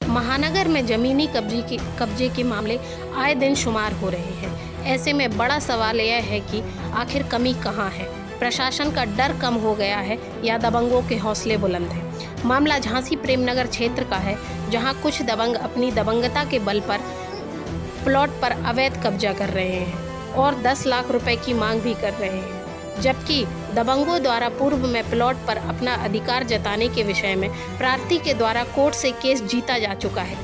महानगर में जमीनी कब्जे के मामले आए दिन शुमार हो रहे हैं। ऐसे में बड़ा सवाल यह है कि आखिर कमी कहाँ है। प्रशासन का डर कम हो गया है या दबंगों के हौसले बुलंद हैं। मामला झांसी प्रेमनगर क्षेत्र का है, जहां कुछ दबंग अपनी दबंगता के बल पर प्लॉट पर अवैध कब्जा कर रहे हैं और 10 लाख रुपए की मांग भी कर रहे हैं, जबकि दबंगों द्वारा पूर्व में प्लॉट पर अपना अधिकार जताने के विषय में प्रार्थी के द्वारा कोर्ट से केस जीता जा चुका है।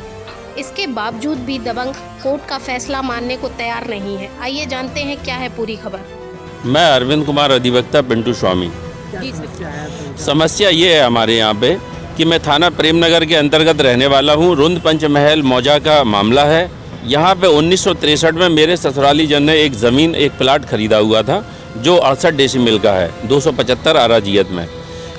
इसके बावजूद भी दबंग कोर्ट का फैसला मानने को तैयार नहीं है। आइए जानते हैं क्या है पूरी खबर। मैं अरविंद कुमार, अधिवक्ता पिंटू स्वामी। समस्या ये है हमारे यहाँ पे कि मैं थाना प्रेमनगर के अंतर्गत रहने वाला हूँ। रुंद पंचमहल मौजा का मामला है। यहाँ पे 1963 में मेरे ससुराली जन ने एक प्लाट खरीदा हुआ था जो 68 डेसिमल का है, 275 अराजियत में।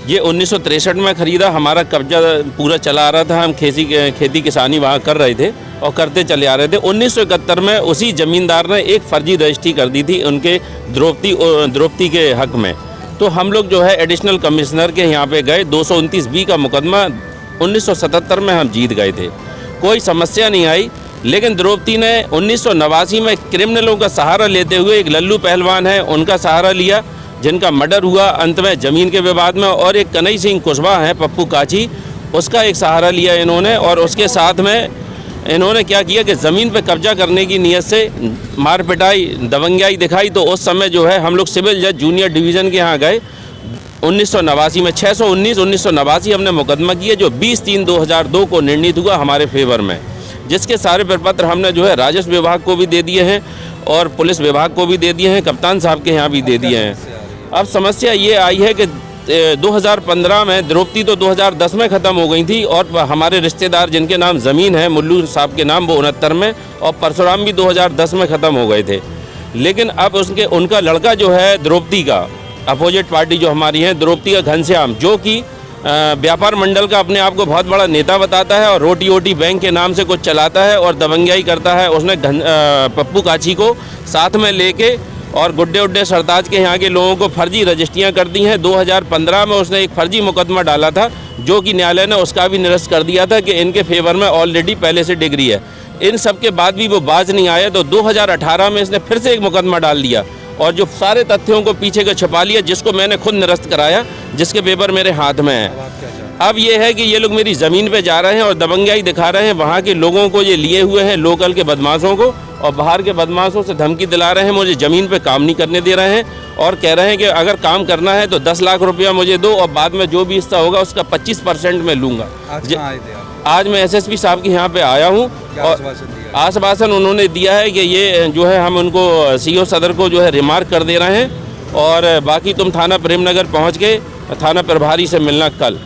ये 1963 में ख़रीदा। हमारा कब्जा पूरा चला आ रहा था। हम खेती किसानी वहाँ कर रहे थे और करते चले आ रहे थे। 1971 में उसी ज़मींदार ने एक फर्जी रजिस्ट्री कर दी थी उनके द्रौपदी के हक़ में। तो हम लोग जो है एडिशनल कमिश्नर के यहाँ पे गए। 229B का मुकदमा 1977 में हम जीत गए थे, कोई समस्या नहीं आई। लेकिन द्रौपदी ने 1989 में क्रिमिनलों का सहारा लेते हुए, एक लल्लू पहलवान है उनका सहारा लिया, जिनका मर्डर हुआ अंत में ज़मीन के विवाद में, और एक कन्हई सिंह कुशवाहा है पप्पू काची, उसका एक सहारा लिया इन्होंने। और उसके साथ में इन्होंने क्या किया कि ज़मीन पर कब्जा करने की नीयत से मार पिटाई, दबंगियाई दिखाई। तो उस समय जो है हम लोग सिविल जज जूनियर डिवीज़न के यहाँ गए 1989 में। 619/1989 हमने मुकदमा किया, जो 20/3/2002 को निर्णित हुआ हमारे फेवर में, जिसके सारे प्रपत्र हमने जो है राजस्व विभाग को भी दे दिए हैं और पुलिस विभाग को भी दे दिए हैं, कप्तान साहब के यहाँ भी दे दिए हैं। अब समस्या ये आई है कि 2015 में द्रौपदी तो 2010 में ख़त्म हो गई थी, और हमारे रिश्तेदार जिनके नाम ज़मीन है मुल्लू साहब के नाम, वो 69 में, और परशुराम भी 2010 में ख़त्म हो गए थे। लेकिन अब उनका लड़का जो है द्रौपदी का, अपोजिट पार्टी जो हमारी है, द्रौपदी का घनश्याम, जो कि व्यापार मंडल का अपने आप को बहुत बड़ा नेता बताता है और रोटी ओटी बैंक के नाम से कुछ चलाता है और दबंगियाई करता है। उसने पप्पू काची को साथ में लेके और गुड्डे उड्डे सरताज के यहाँ के लोगों को फर्जी रजिस्ट्रियाँ कर दी हैं। 2015 में उसने एक फर्जी मुकदमा डाला था, जो कि न्यायालय ने उसका भी निरस्त कर दिया था कि इनके फेवर में ऑलरेडी पहले से डिग्री है। इन सब के बाद भी वो बाज नहीं आया, तो 2018 में इसने फिर से एक मुकदमा डाल दिया और जो सारे तथ्यों को पीछे को छुपा लिया, जिसको मैंने खुद निरस्त कराया, जिसके पेपर मेरे हाथ में है। अब ये है कि ये लोग मेरी ज़मीन पे जा रहे हैं और दबंगियाई दिखा रहे हैं। वहाँ के लोगों को ये लिए हुए हैं, लोकल के बदमाशों को, और बाहर के बदमाशों से धमकी दिला रहे हैं। मुझे ज़मीन पे काम नहीं करने दे रहे हैं और कह रहे हैं कि अगर काम करना है तो 10 लाख रुपया मुझे दो और बाद में जो भी हिस्सा होगा उसका 25% मैं लूँगा। आज मैं SSP साहब के यहाँ पे आया हूँ और आश्वासन उन्होंने दिया है कि ये जो है हम उनको CO सदर को जो है रिमार्क कर दे रहे हैं, और बाकी तुम थाना प्रेमनगर पहुँच के थाना प्रभारी से मिलना कल।